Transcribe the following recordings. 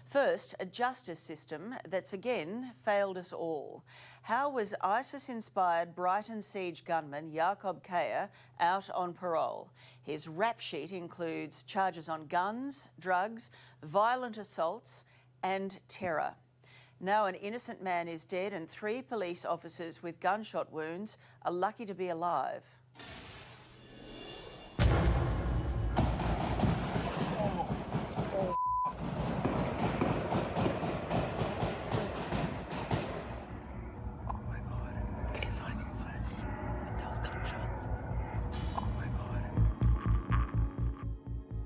First, a justice system that's again failed us all. How was ISIS-inspired Brighton siege gunman Yacqub Khayre out on parole? His rap sheet includes charges on guns, drugs, violent assaults and terror. Now an innocent man is dead and 3 police officers with gunshot wounds are lucky to be alive.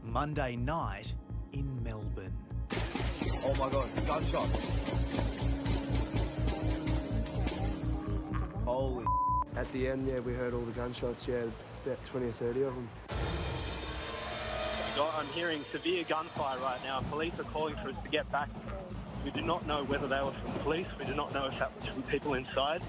Monday night in Melbourne. Oh my God, gunshot. Holy. At the end, yeah, we heard all the gunshots, yeah, about 20 or 30 of them. I'm hearing severe gunfire right now. Police are calling for us to get back. We do not know whether they were from police. We do not know if that was from people inside.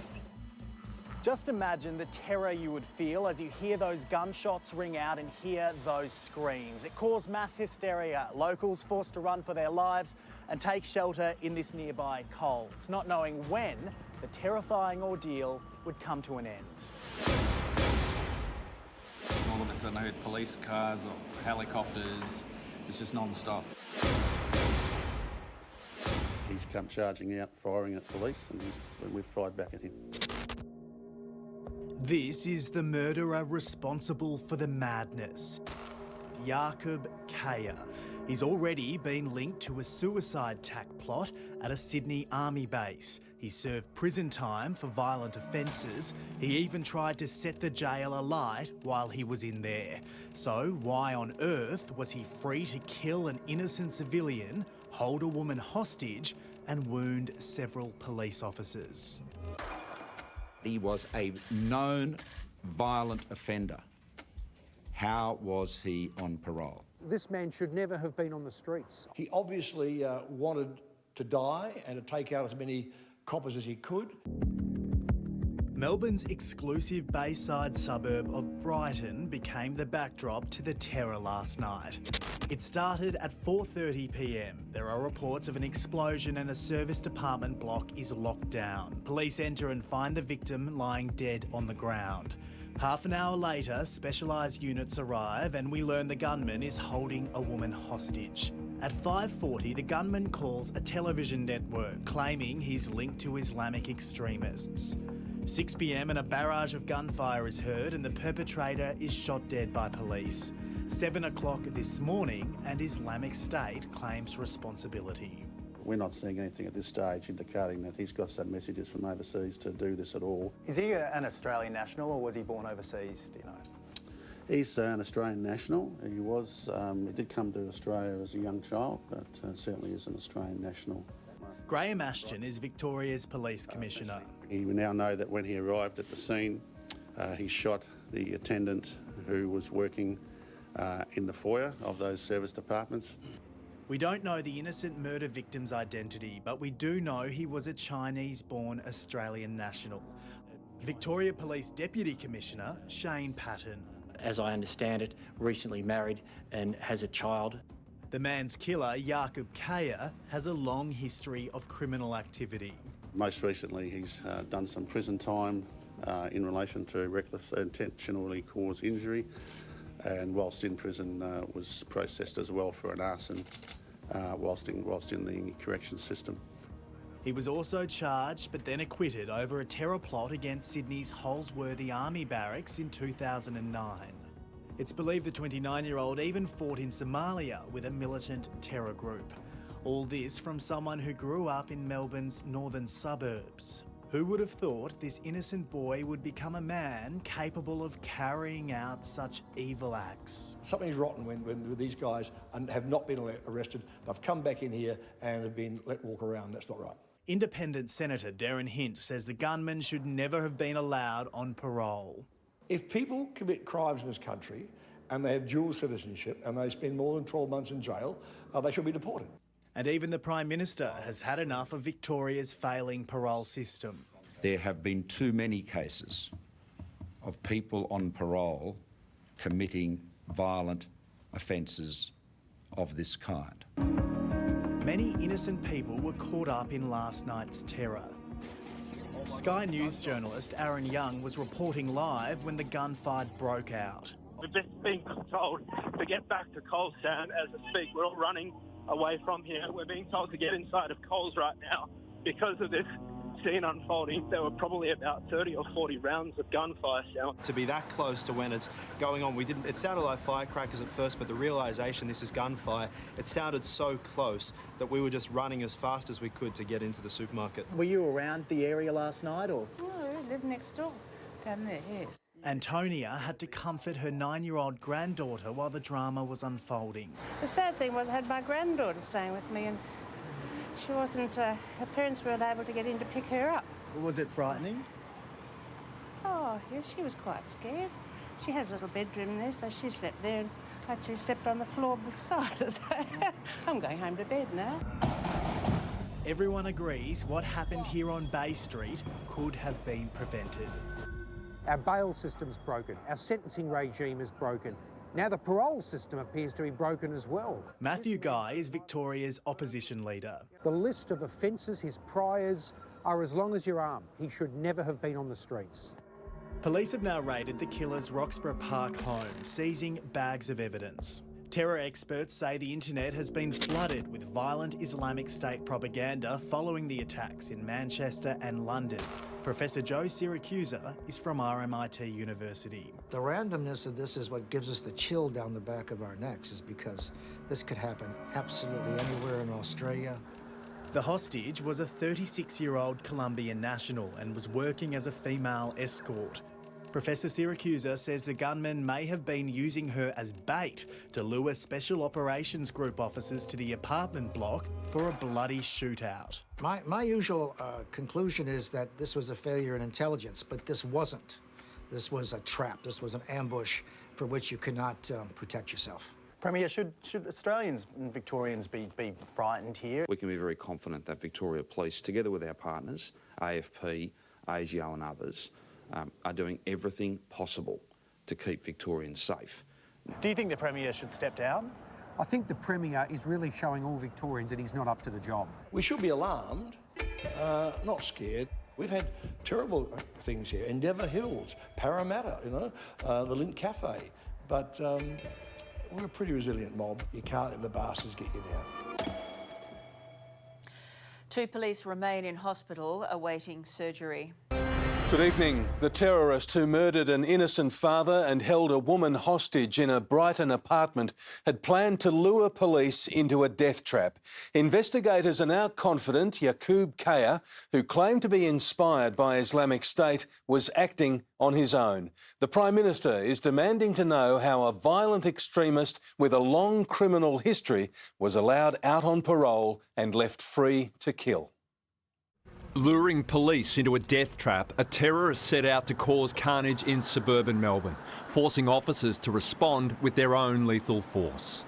Just imagine the terror you would feel as you hear those gunshots ring out and hear those screams. It caused mass hysteria. Locals forced to run for their lives and take shelter in this nearby Coles, not knowing when the terrifying ordeal would come to an end. All of a sudden I heard police cars or helicopters. It's just non-stop. He's come charging out, firing at police, and we've fired back at him. This is the murderer responsible for the madness, Yacqub Khayre. He's already been linked to a suicide tack plot at a Sydney army base. He served prison time for violent offences. He even tried to set the jail alight while he was in there. So why on earth was he free to kill an innocent civilian, hold a woman hostage and wound several police officers? He was a known violent offender. How was he on parole? This man should never have been on the streets. He obviously wanted to die and to take out as many coppers as he could. Melbourne's exclusive bayside suburb of Brighton became the backdrop to the terror last night. It started at 4:30 p.m. There are reports of an explosion and a service department block is locked down. Police enter and find the victim lying dead on the ground. Half an hour later, specialised units arrive and we learn the gunman is holding a woman hostage. At 5:40, the gunman calls a television network claiming he's linked to Islamic extremists. 6 p.m. and a barrage of gunfire is heard and the perpetrator is shot dead by police. 7 o'clock this morning and Islamic State claims responsibility. We're not seeing anything at this stage indicating that he's got some messages from overseas to do this at all. Is he an Australian national or was he born overseas, do you know? He's an Australian national. He did come to Australia as a young child, but certainly is an Australian national. Graham Ashton is Victoria's Police Commissioner. We now know that when he arrived at the scene, he shot the attendant who was working in the foyer of those service departments. We don't know the innocent murder victim's identity, but we do know he was a Chinese-born Australian national. Victoria Police Deputy Commissioner Shane Patton. As I understand it, recently married and has a child. The man's killer, Yacqub Khayre, has a long history of criminal activity. Most recently, he's done some prison time in relation to reckless intentionally caused injury, and whilst in prison was processed as well for an arson whilst in the corrections system. He was also charged but then acquitted over a terror plot against Sydney's Holsworthy Army Barracks in 2009. It's believed the 29-year-old even fought in Somalia with a militant terror group. All this from someone who grew up in Melbourne's northern suburbs. Who would have thought this innocent boy would become a man capable of carrying out such evil acts? Something's rotten when these guys have not been arrested. They've come back in here and have been let walk around. That's not right. Independent Senator Darren Hint says the gunman should never have been allowed on parole. If people commit crimes in this country and they have dual citizenship and they spend more than 12 months in jail, they should be deported. And even the Prime Minister has had enough of Victoria's failing parole system. There have been too many cases of people on parole committing violent offences of this kind. many innocent people were caught up in last night's terror. Sky News journalist Aaron Young was reporting live when the gunfight broke out. We've just been told to get back to Coles Sound as we speak. We're all running away from here. We're being told to get inside of Coles right now because of this scene unfolding. There were probably about 30 or 40 rounds of gunfire sound. To be that close to when it's going on, it sounded like firecrackers at first, but the realisation this is gunfire, it sounded so close that we were just running as fast as we could to get into the supermarket. Were you around the area last night, or? No, I live next door, down there, yes. Antonia had to comfort her 9-year-old granddaughter while the drama was unfolding. The sad thing was I had my granddaughter staying with me and she wasn't, her parents weren't able to get in to pick her up. Was it frightening? Oh, yes, she was quite scared. She has a little bedroom there, so she slept there and actually slept on the floor beside us. I'm going home to bed now. Everyone agrees what happened here on Bay Street could have been prevented. Our bail system's broken. Our sentencing regime is broken. Now the parole system appears to be broken as well. Matthew Guy is Victoria's opposition leader. The list of offences, his priors, are as long as your arm. He should never have been on the streets. Police have now raided the killer's Roxburgh Park home, seizing bags of evidence. Terror experts say the internet has been flooded with violent Islamic State propaganda following the attacks in Manchester and London. Professor Joe Siracusa is from RMIT University. The randomness of this is what gives us the chill down the back of our necks, is because this could happen absolutely anywhere in Australia. The hostage was a 36-year-old Colombian national and was working as a female escort. Professor Siracusa says the gunman may have been using her as bait to lure Special Operations Group officers to the apartment block for a bloody shootout. My usual conclusion is that this was a failure in intelligence, but this wasn't. This was a trap. This was an ambush for which you could not protect yourself. Premier, should Australians and Victorians be frightened here? We can be very confident that Victoria Police, together with our partners, AFP, ASIO and others, are doing everything possible to keep Victorians safe. Do you think the Premier should step down? I think the Premier is really showing all Victorians that he's not up to the job. We should be alarmed, not scared. We've had terrible things here. Endeavour Hills, Parramatta, the Lint Cafe. But we're a pretty resilient mob. You can't let the bastards get you down. 2 police remain in hospital awaiting surgery. Good evening. The terrorist who murdered an innocent father and held a woman hostage in a Brighton apartment had planned to lure police into a death trap. Investigators are now confident Yacqub Khayre, who claimed to be inspired by Islamic State, was acting on his own. The Prime Minister is demanding to know how a violent extremist with a long criminal history was allowed out on parole and left free to kill. Luring police into a death trap, a terrorist set out to cause carnage in suburban Melbourne, forcing officers to respond with their own lethal force.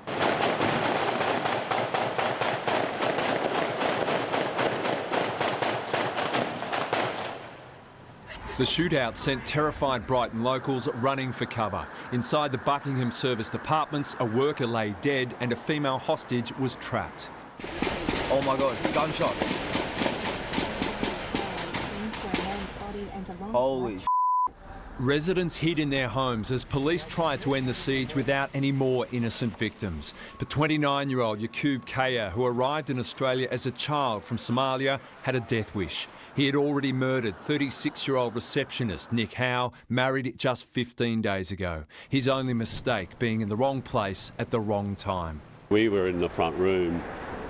The shootout sent terrified Brighton locals running for cover. Inside the Buckingham serviced apartments, a worker lay dead and a female hostage was trapped. Oh my God, gunshots. Holy sh**. Residents hid in their homes as police tried to end the siege without any more innocent victims. But 29-year-old Yacqub Khayre, who arrived in Australia as a child from Somalia, had a death wish. He had already murdered 36-year-old receptionist Nick Howe, married just 15 days ago. His only mistake being in the wrong place at the wrong time. We were in the front room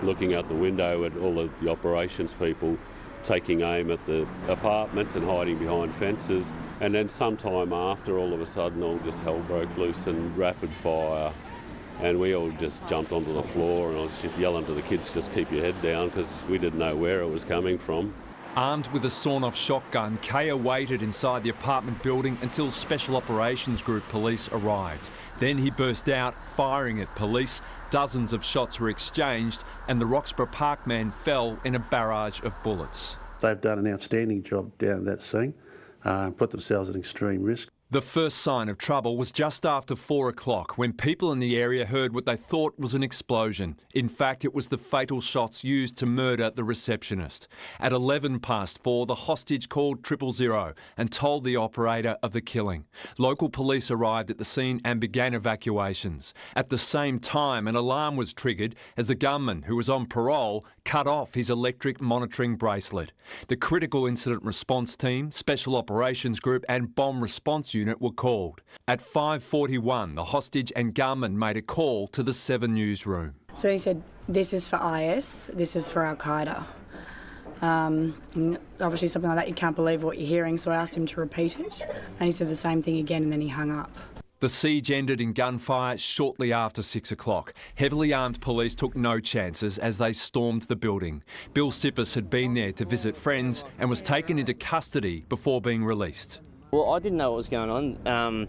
looking out the window at all of the operations people taking aim at the apartments and hiding behind fences, and then sometime after, all of a sudden, all just hell broke loose and rapid fire, and we all just jumped onto the floor, and I was just yelling to the kids, just keep your head down, because we didn't know where it was coming from. Armed with a sawn-off shotgun, Khayre waited inside the apartment building until Special Operations Group police arrived. Then he burst out, firing at police. Dozens of shots were exchanged and the Roxburgh Park man fell in a barrage of bullets. They've done an outstanding job down at that scene, put themselves at extreme risk. The first sign of trouble was just after 4 o'clock when people in the area heard what they thought was an explosion. In fact, it was the fatal shots used to murder the receptionist. At 4:11, the hostage called 000 and told the operator of the killing. Local police arrived at the scene and began evacuations. At the same time, an alarm was triggered as the gunman, who was on parole, cut off his electric monitoring bracelet. The Critical Incident Response Team, Special Operations Group and Bomb Response Unit were called. At 5:41, the hostage and gunman made a call to the 7 newsroom. So he said, "This is for IS, this is for Al Qaeda." And obviously something like that, you can't believe what you're hearing, so I asked him to repeat it, and he said the same thing again, and then he hung up. The siege ended in gunfire shortly after 6 o'clock. Heavily armed police took no chances as they stormed the building. Bill Sippis had been there to visit friends and was taken into custody before being released. Well, I didn't know what was going on.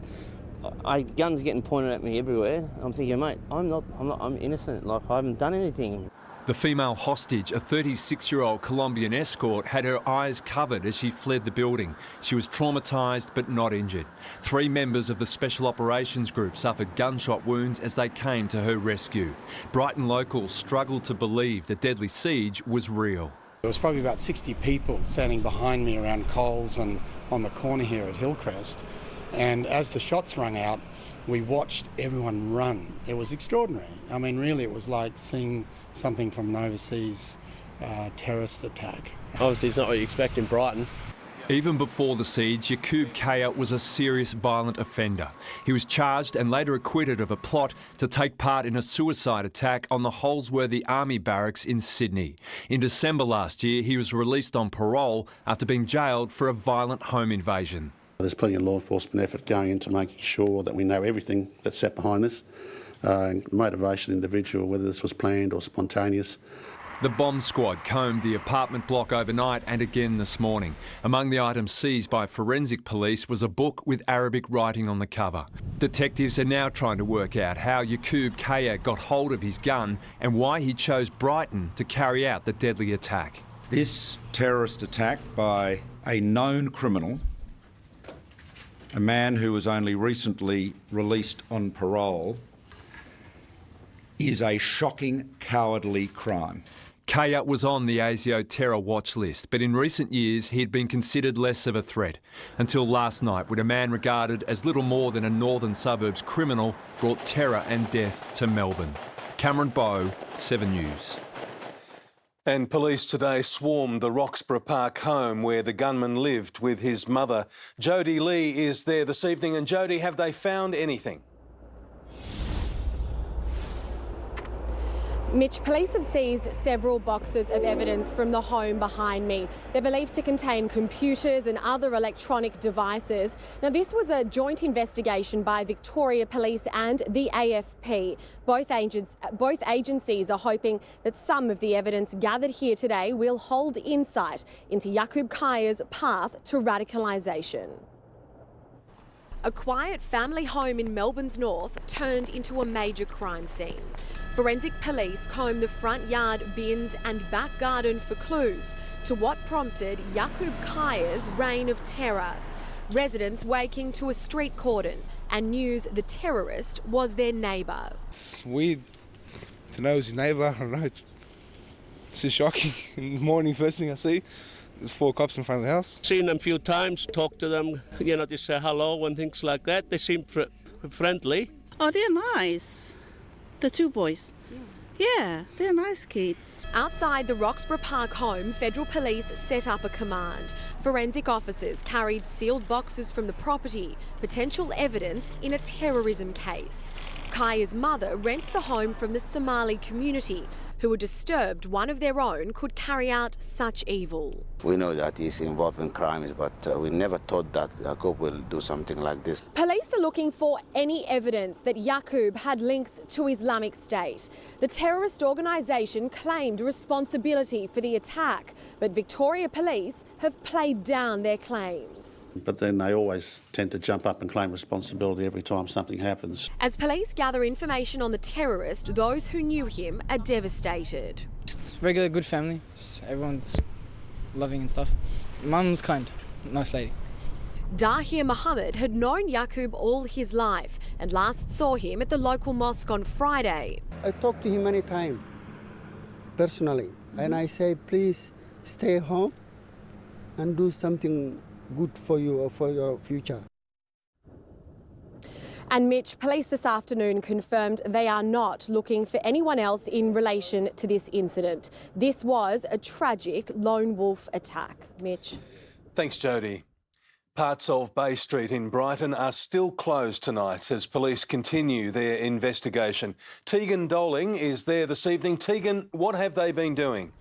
Guns getting pointed at me everywhere. I'm thinking, mate, I'm innocent. Like, I haven't done anything. The female hostage, a 36-year-old Colombian escort, had her eyes covered as she fled the building. She was traumatised but not injured. 3 members of the Special Operations Group suffered gunshot wounds as they came to her rescue. Brighton locals struggled to believe the deadly siege was real. There was probably about 60 people standing behind me around Coles and on the corner here at Hillcrest. And as the shots rang out, we watched everyone run. It was extraordinary. I mean, really, it was like seeing something from an overseas terrorist attack. Obviously, it's not what you expect in Brighton. Even before the siege, Yacqub Khayre was a serious violent offender. He was charged and later acquitted of a plot to take part in a suicide attack on the Holsworthy Army Barracks in Sydney. In December last year, he was released on parole after being jailed for a violent home invasion. There's plenty of law enforcement effort going into making sure that we know everything that's sat behind this. Motivation individual, whether this was planned or spontaneous. The bomb squad combed the apartment block overnight and again this morning. Among the items seized by forensic police was a book with Arabic writing on the cover. Detectives are now trying to work out how Yacqub Khayre got hold of his gun and why he chose Brighton to carry out the deadly attack. This terrorist attack by a known criminal, a man who was only recently released on parole, is a shocking, cowardly crime. Khayre was on the ASIO terror watch list, but in recent years he had been considered less of a threat. Until last night, when a man regarded as little more than a northern suburbs criminal brought terror and death to Melbourne. Cameron Bowe, 7 News. And police today swarmed the Roxburgh Park home where the gunman lived with his mother. Jodie Lee is there this evening. And Jodie, have they found anything? Mitch, police have seized several boxes of evidence from the home behind me. They're believed to contain computers and other electronic devices. Now, this was a joint investigation by Victoria Police and the AFP. Both agencies are hoping that some of the evidence gathered here today will hold insight into Yacqub Khayre's path to radicalisation. A quiet family home in Melbourne's north turned into a major crime scene. Forensic police combed the front yard, bins and back garden for clues to what prompted Yacqub Khayre's reign of terror. Residents waking to a street cordon and news the terrorist was their neighbour. It's weird to know it's his neighbour. I don't know, it's just shocking. In the morning, first thing I see, there's 4 cops in front of the house. Seen them a few times, talked to them, to say hello and things like that. They seem friendly. Oh, they're nice. The 2 boys. Yeah, they're nice kids. Outside the Roxburgh Park home, federal police set up a command. Forensic officers carried sealed boxes from the property, potential evidence in a terrorism case. Khayre's mother rents the home from the Somali community, who were disturbed one of their own could carry out such evil. We know that he's involved in crimes, but we never thought that Yacqub will do something like this. Police are looking for any evidence that Yacqub had links to Islamic State. The terrorist organisation claimed responsibility for the attack, but Victoria Police have played down their claims. But then they always tend to jump up and claim responsibility every time something happens. As police gather information on the terrorist, those who knew him are devastated. Just regular good family. Everyone's loving and stuff. Mum's kind, nice lady. Dahir Mohammed had known Yacqub all his life and last saw him at the local mosque on Friday. I talked to him many times, personally, and I say, please stay home and do something good for you or for your future. And Mitch, police this afternoon confirmed they are not looking for anyone else in relation to this incident. This was a tragic lone wolf attack. Mitch. Thanks, Jody. Parts of Bay Street in Brighton are still closed tonight as police continue their investigation. Tegan Doling is there this evening. Tegan, what have they been doing?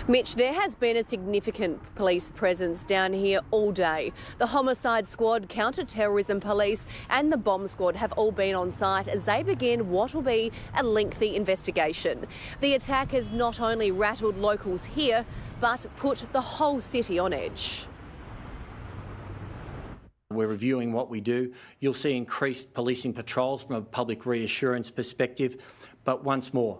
Mitch, there has been a significant police presence down here all day. The homicide squad, counter-terrorism police and the bomb squad have all been on site as they begin what will be a lengthy investigation. The attack has not only rattled locals here, but put the whole city on edge. We're reviewing what we do. You'll see increased policing patrols from a public reassurance perspective, but once more,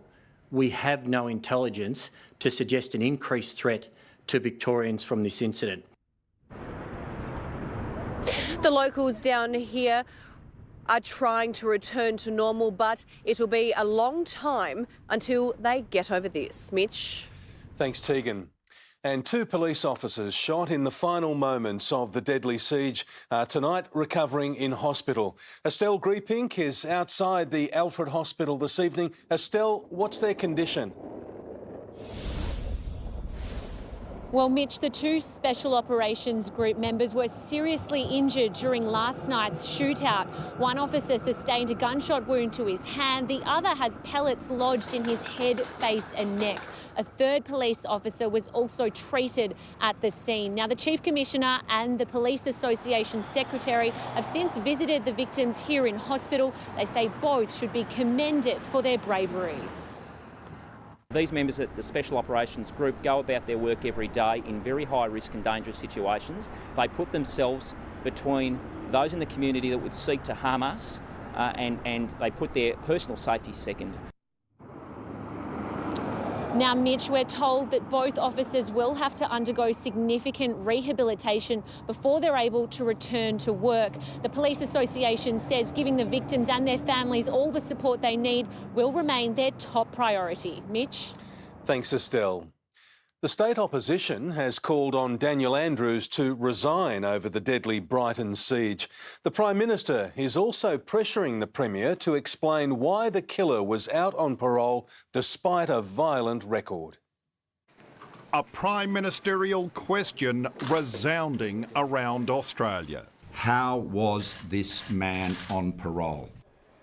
we have no intelligence to suggest an increased threat to Victorians from this incident. The locals down here are trying to return to normal, but it'll be a long time until they get over this. Mitch. Thanks, Tegan. And 2 police officers shot in the final moments of the deadly siege are tonight recovering in hospital. Estelle Griepink is outside the Alfred Hospital this evening. Estelle, what's their condition? Well, Mitch, the 2 Special Operations Group members were seriously injured during last night's shootout. One officer sustained a gunshot wound to his hand. The other has pellets lodged in his head, face and neck. A 3rd police officer was also treated at the scene. Now, the Chief Commissioner and the Police Association Secretary have since visited the victims here in hospital. They say both should be commended for their bravery. These members at the Special Operations Group go about their work every day in very high risk and dangerous situations. They put themselves between those in the community that would seek to harm us and they put their personal safety second. Now, Mitch, we're told that both officers will have to undergo significant rehabilitation before they're able to return to work. The Police Association says giving the victims and their families all the support they need will remain their top priority. Mitch? Thanks, Estelle. The state opposition has called on Daniel Andrews to resign over the deadly Brighton siege. The Prime Minister is also pressuring the Premier to explain why the killer was out on parole despite a violent record. A prime ministerial question resounding around Australia. How was this man on parole?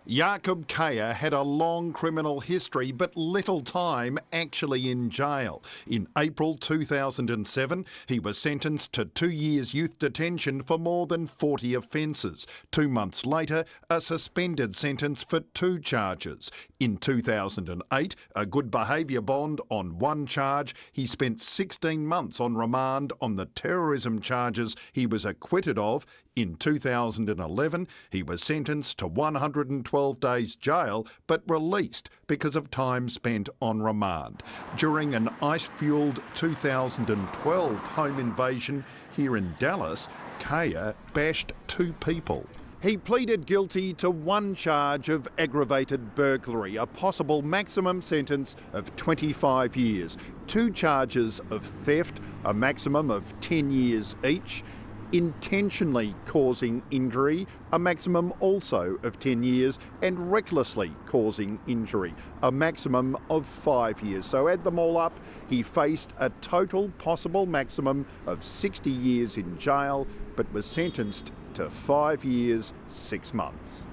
Yacqub Khayre had a long criminal history but little time actually in jail. In April 2007, he was sentenced to 2 years youth detention for more than 40 offences. 2 months later, a suspended sentence for 2 charges. In 2008, a good behaviour bond on 1 charge. He spent 16 months on remand on the terrorism charges he was acquitted of. In 2011, he was sentenced to 112 days jail but released because of time spent on remand. During an ice-fuelled 2012 home invasion here in Dallas, Khayre bashed 2 people. He pleaded guilty to 1 charge of aggravated burglary, a possible maximum sentence of 25 years, 2 charges of theft, a maximum of 10 years each, intentionally causing injury, a maximum also of 10 years, and recklessly causing injury, a maximum of 5 years. So add them all up, he faced a total possible maximum of 60 years in jail, but was sentenced to 5 years, 6 months.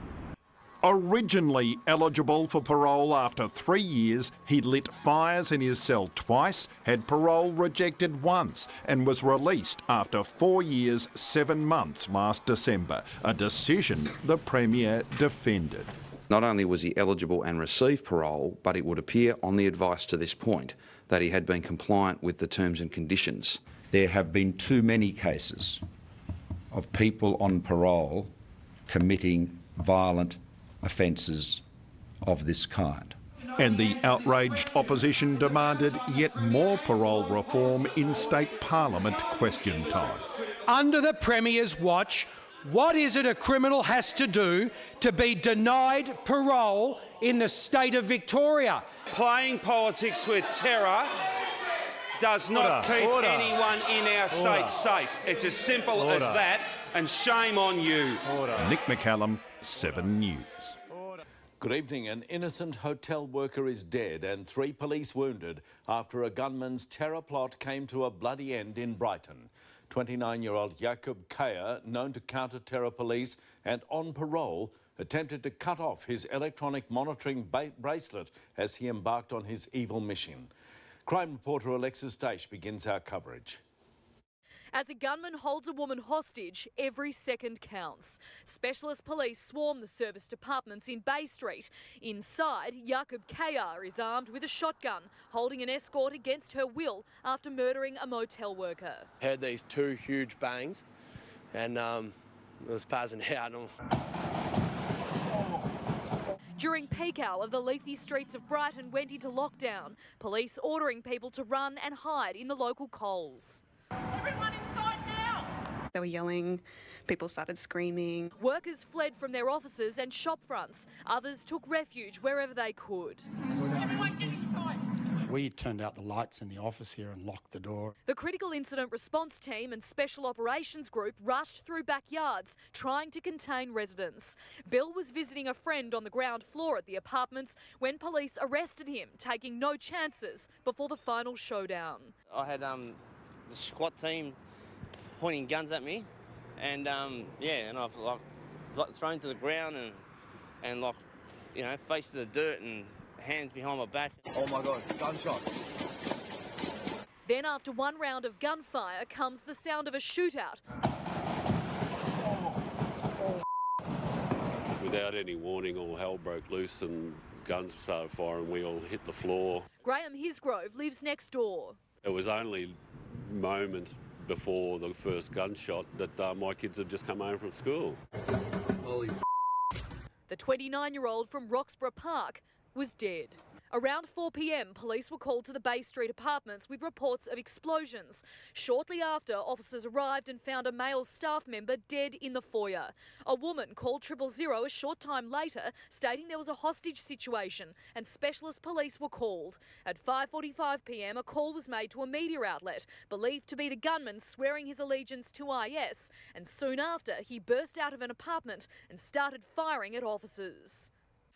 Originally eligible for parole after 3 years, he lit fires in his cell twice, had parole rejected once, and was released after 4 years, 7 months last December, a decision the Premier defended. Not only was he eligible and received parole, but it would appear on the advice to this point that he had been compliant with the terms and conditions. There have been too many cases of people on parole committing violent offences of this kind. And the outraged opposition demanded yet more parole reform in state parliament question time. under the Premier's watch, what is it a criminal has to do to be denied parole in the state of Victoria? Playing politics with terror does not keep anyone in our state safe. It's as simple as that, and shame on you. Nick McCallum, 7 News. Good evening. An innocent hotel worker is dead and 3 police wounded after a gunman's terror plot came to a bloody end in Brighton. 29-year-old Yacqub Khayre, known to counter-terror police and on parole, attempted to cut off his electronic monitoring bracelet as he embarked on his evil mission. Crime reporter Alexis Daish begins our coverage. As a gunman holds a woman hostage, every second counts. Specialist police swarm the service departments in Bay Street. Inside, Yacqub Khayre is armed with a shotgun, holding an escort against her will after murdering a motel worker. Heard these 2 huge bangs and it was passing out. During peak hour, the leafy streets of Brighton went into lockdown, police ordering people to run and hide in the local Coles. Everyone inside now! They were yelling, people started screaming. Workers fled from their offices and shop fronts. Others took refuge wherever they could. Everyone get inside! We turned out the lights in the office here and locked the door. The Critical Incident Response Team and Special Operations Group rushed through backyards, trying to contain residents. Bill was visiting a friend on the ground floor at the apartments when police arrested him, taking no chances before the final showdown. I had the squad team pointing guns at me, and and I've got thrown to the ground and face to the dirt and hands behind my back. Oh my God, gunshot. Then after one round of gunfire comes the sound of a shootout. Without any warning, all hell broke loose and guns started firing. We all hit the floor. Graham Hisgrove lives next door. It was only moments before the first gunshot that my kids had just come home from school. Holy The 29-year-old from Roxburgh Park was dead. Around 4 p.m, police were called to the Bay Street apartments with reports of explosions. Shortly after, officers arrived and found a male staff member dead in the foyer. A woman called 000 a short time later, stating there was a hostage situation, and specialist police were called. At 5:45 p.m, a call was made to a media outlet, believed to be the gunman swearing his allegiance to IS, and soon after, he burst out of an apartment and started firing at officers.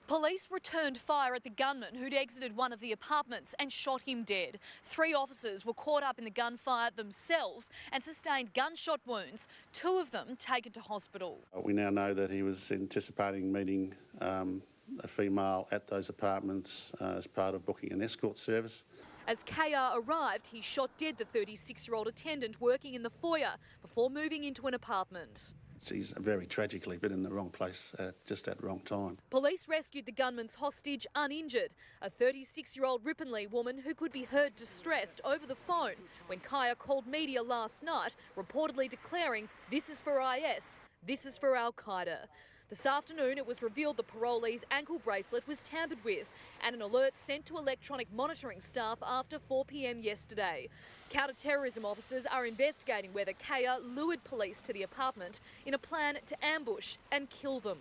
Police returned fire at the gunman who'd exited one of the apartments and shot him dead. 3 officers were caught up in the gunfire themselves and sustained gunshot wounds, 2 of them taken to hospital. We now know that he was anticipating meeting a female at those apartments as part of booking an escort service. As Khayre arrived, he shot dead the 36-year-old attendant working in the foyer before moving into an apartment. He's very tragically been in the wrong place just at the wrong time. Police rescued the gunman's hostage uninjured, a 36-year-old Ripponlea woman who could be heard distressed over the phone when Khayre called media last night, reportedly declaring, "This is for IS, this is for Al-Qaeda." This afternoon, it was revealed the parolee's ankle bracelet was tampered with and an alert sent to electronic monitoring staff after 4 p.m. yesterday. Counter-terrorism officers are investigating whether Khayre lured police to the apartment in a plan to ambush and kill them.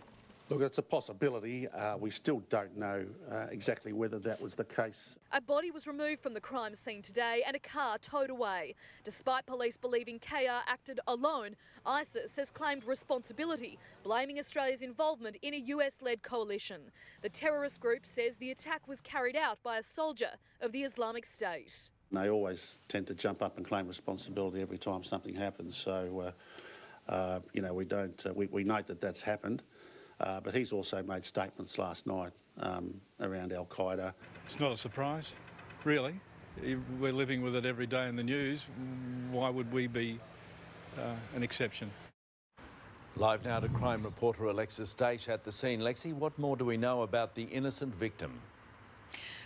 Look, it's a possibility. We still don't know exactly whether that was the case. A body was removed from the crime scene today and a car towed away. Despite police believing Khayre acted alone, ISIS has claimed responsibility, blaming Australia's involvement in a US-led coalition. The terrorist group says the attack was carried out by a soldier of the Islamic State. They always tend to jump up and claim responsibility every time something happens. So, we note that that's happened. But he's also made statements last night around Al-Qaeda. It's not a surprise, really. We're living with it every day in the news. Why would we be an exception? Live now to crime reporter Alexis Daish at the scene. Lexi, what more do we know about the innocent victim?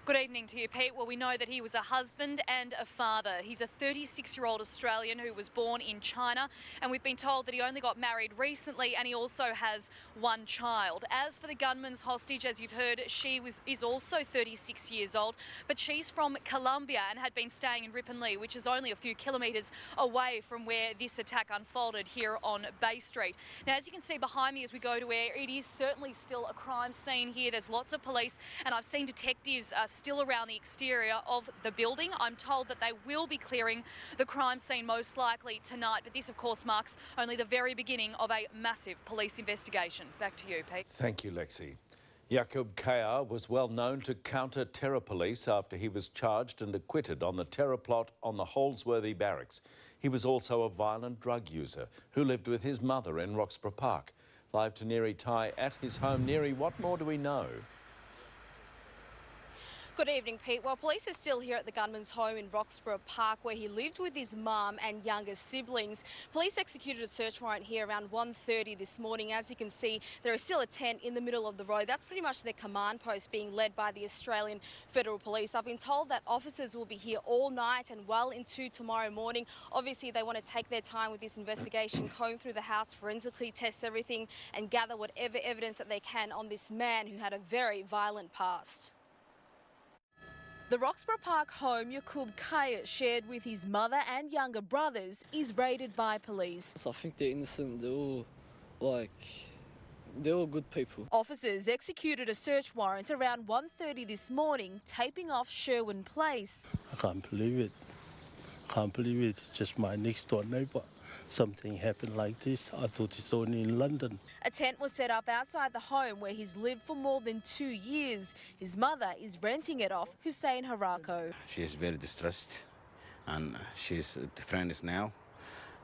Good evening to you, Pete. Well, we know that he was a husband and a father. He's a 36-year-old Australian who was born in China, and we've been told that he only got married recently and he also has one child. As for the gunman's hostage, as you've heard, she is also 36 years old, but she's from Colombia and had been staying in Ripponlea, which is only a few kilometres away from where this attack unfolded here on Bay Street. Now, as you can see behind me as we go to where it is certainly still a crime scene here. There's lots of police, and I've seen detectives still around the exterior of the building. I'm told that they will be clearing the crime scene most likely tonight, but this of course marks only the very beginning of a massive police investigation. Back to you, Pete. Thank you, Lexi. Yacqub Khayre was well known to counter terror police after he was charged and acquitted on the terror plot on the Holsworthy barracks. He was also a violent drug user who lived with his mother in Roxburgh Park. Live to Neri Tai at his home. Neri, what more do we know? Good evening, Pete. Well, police are still here at the gunman's home in Roxburgh Park, where he lived with his mum and younger siblings. Police executed a search warrant here around 1:30 this morning. As you can see, there is still a tent in the middle of the road. That's pretty much their command post, being led by the Australian Federal Police. I've been told that officers will be here all night and well into tomorrow morning. Obviously, they want to take their time with this investigation, comb through the house, forensically test everything and gather whatever evidence that they can on this man who had a very violent past. The Roxburgh Park home Yacqub Khayre shared with his mother and younger brothers is raided by police. I think they're innocent. They're all good people. Officers executed a search warrant around 1:30 this morning, taping off Sherwin Place. I can't believe it. It's just my next door neighbour. Something happened like this. I thought it's only in London. A tent was set up outside the home where he's lived for more than 2 years. His mother is renting it off Hussein Harako. She is very distressed, and she's with friends now,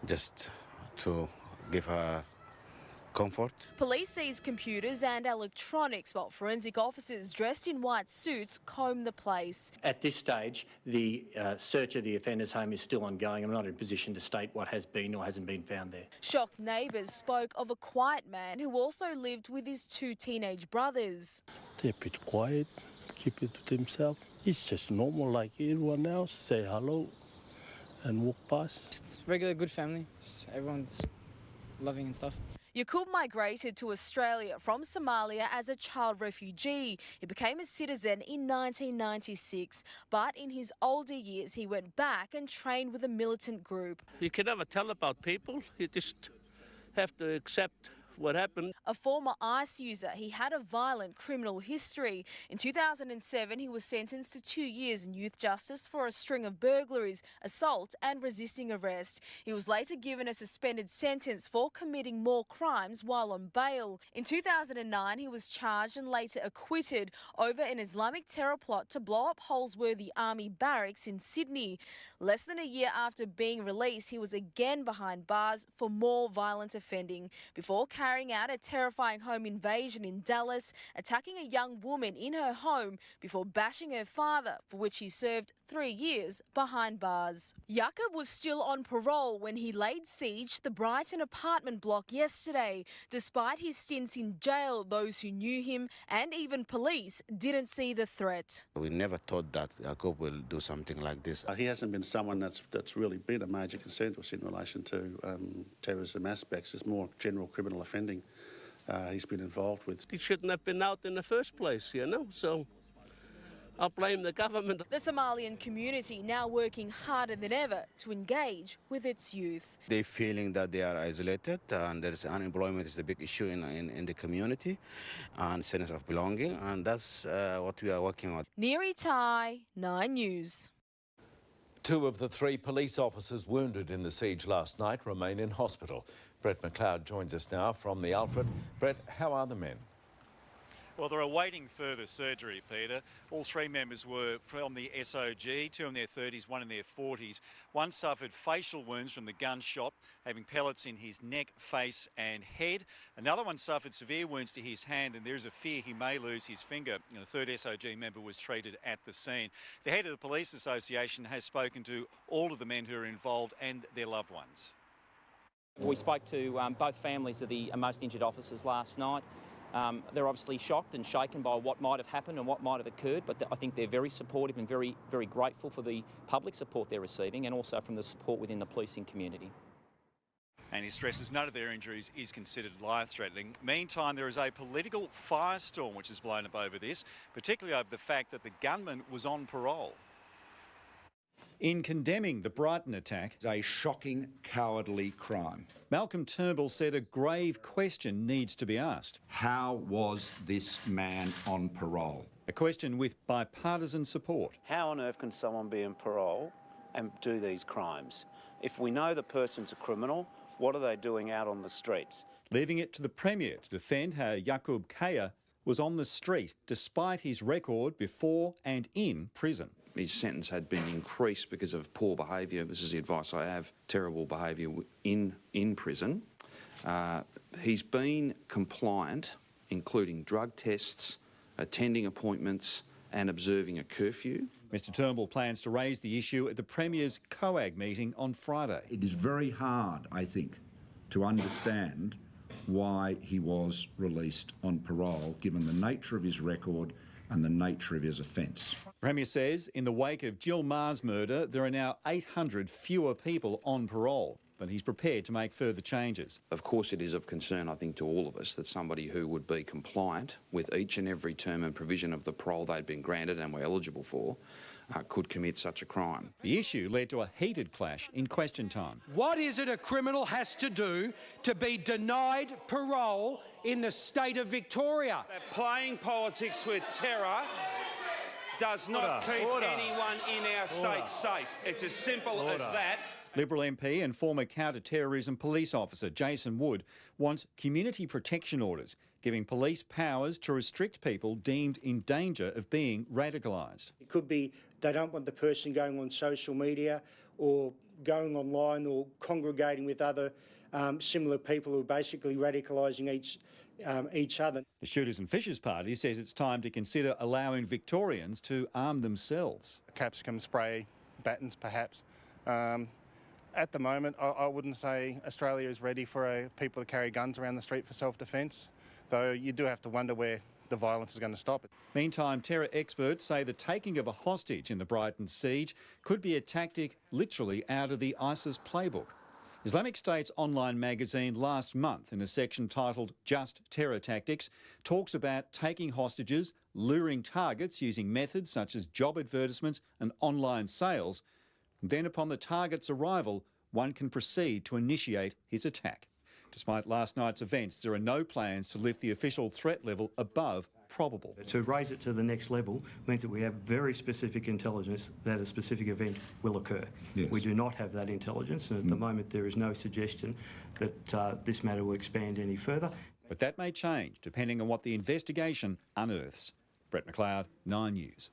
just to give her comfort. Police seized computers and electronics while forensic officers dressed in white suits comb the place. At this stage, the search of the offender's home is still ongoing. I'm not in a position to state what has been or hasn't been found there. Shocked neighbours spoke of a quiet man who also lived with his 2 teenage brothers. They're a bit quiet, keep it to themselves. It's just normal like everyone else. Say hello and walk past. It's regular good family. Everyone's loving and stuff. Yacqub migrated to Australia from Somalia as a child refugee. He became a citizen in 1996, but in his older years he went back and trained with a militant group. You can never tell about people. You just have to accept what happened. A former ICE user, he had a violent criminal history. In 2007, he was sentenced to 2 years in youth justice for a string of burglaries, assault and resisting arrest. He was later given a suspended sentence for committing more crimes while on bail. In 2009, he was charged and later acquitted over an Islamic terror plot to blow up Holsworthy Army barracks in Sydney. Less than a year after being released, he was again behind bars for more violent offending, before carrying out a terrifying home invasion in Dallas, attacking a young woman in her home before bashing her father, for which he served 3 years behind bars. Yacqub was still on parole when he laid siege to the Brighton apartment block yesterday. Despite his stints in jail, those who knew him and even police didn't see the threat. We never thought that Yacqub will do something like this. He hasn't been someone that's really been a major concern to us in relation to terrorism aspects. It's more general criminal offending he's been involved with. He shouldn't have been out in the first place, so I'll blame the government. The Somalian community now working harder than ever to engage with its youth. They're feeling that they are isolated, and there's unemployment is a big issue in the community, and sense of belonging, and that's what we are working on. Neri Tai, 9 News. 2 of the 3 police officers wounded in the siege last night remain in hospital. Brett McLeod joins us now from the Alfred. Brett, how are the men? Well, they're awaiting further surgery, Peter. All 3 members were from the SOG, 2 in their 30s, 1 in their 40s. One suffered facial wounds from the gunshot, having pellets in his neck, face and head. Another one suffered severe wounds to his hand, and there is a fear he may lose his finger. And a 3rd SOG member was treated at the scene. The head of the Police Association has spoken to all of the men who are involved and their loved ones. We spoke to both families of the most injured officers last night. They're obviously shocked and shaken by what might have happened and what might have occurred, but I think they're very supportive and very, very grateful for the public support they're receiving and also from the support within the policing community. And he stresses none of their injuries is considered life-threatening. Meantime, there is a political firestorm which has blown up over this, particularly over the fact that the gunman was on parole. In condemning the Brighton attack, it's a shocking, cowardly crime. Malcolm Turnbull said a grave question needs to be asked. How was this man on parole? A question with bipartisan support. How on earth can someone be on parole and do these crimes? If we know the person's a criminal, what are they doing out on the streets? Leaving it to the Premier to defend how Yacqub Khayre was on the street despite his record before and in prison. His sentence had been increased because of poor behaviour. This is the advice I have, terrible behaviour in prison. He's been compliant, including drug tests, attending appointments and observing a curfew. Mr Turnbull plans to raise the issue at the Premier's COAG meeting on Friday. It is very hard, I think, to understand why he was released on parole, given the nature of his record and the nature of his offence. Premier says in the wake of Jill Maher's murder, there are now 800 fewer people on parole, but he's prepared to make further changes. Of course it is of concern, I think, to all of us that somebody who would be compliant with each and every term and provision of the parole they'd been granted and were eligible for could commit such a crime. The issue led to a heated clash in question time. What is it a criminal has to do to be denied parole in the state of Victoria? That playing politics with terror does not keep anyone in our state safe. It's as simple as that. Liberal MP and former counter-terrorism police officer Jason Wood wants community protection orders, giving police powers to restrict people deemed in danger of being radicalised. It could be they don't want the person going on social media or going online or congregating with other similar people who are basically radicalising each other. The Shooters and Fishers Party says it's time to consider allowing Victorians to arm themselves. Capsicum spray, batons perhaps. At the moment, I wouldn't say Australia is ready for people to carry guns around the street for self-defence, though you do have to wonder where the violence is going to stop. Meantime, terror experts say the taking of a hostage in the Brighton siege could be a tactic literally out of the ISIS playbook. Islamic State's online magazine last month, in a section titled Just Terror Tactics, talks about taking hostages, luring targets using methods such as job advertisements and online sales. Then upon the target's arrival, one can proceed to initiate his attack. Despite last night's events, there are no plans to lift the official threat level above probable. To raise it to the next level means that we have very specific intelligence that a specific event will occur. Yes. We do not have that intelligence, and at the moment there is no suggestion that this matter will expand any further. But that may change depending on what the investigation unearths. Brett McLeod, 9 News.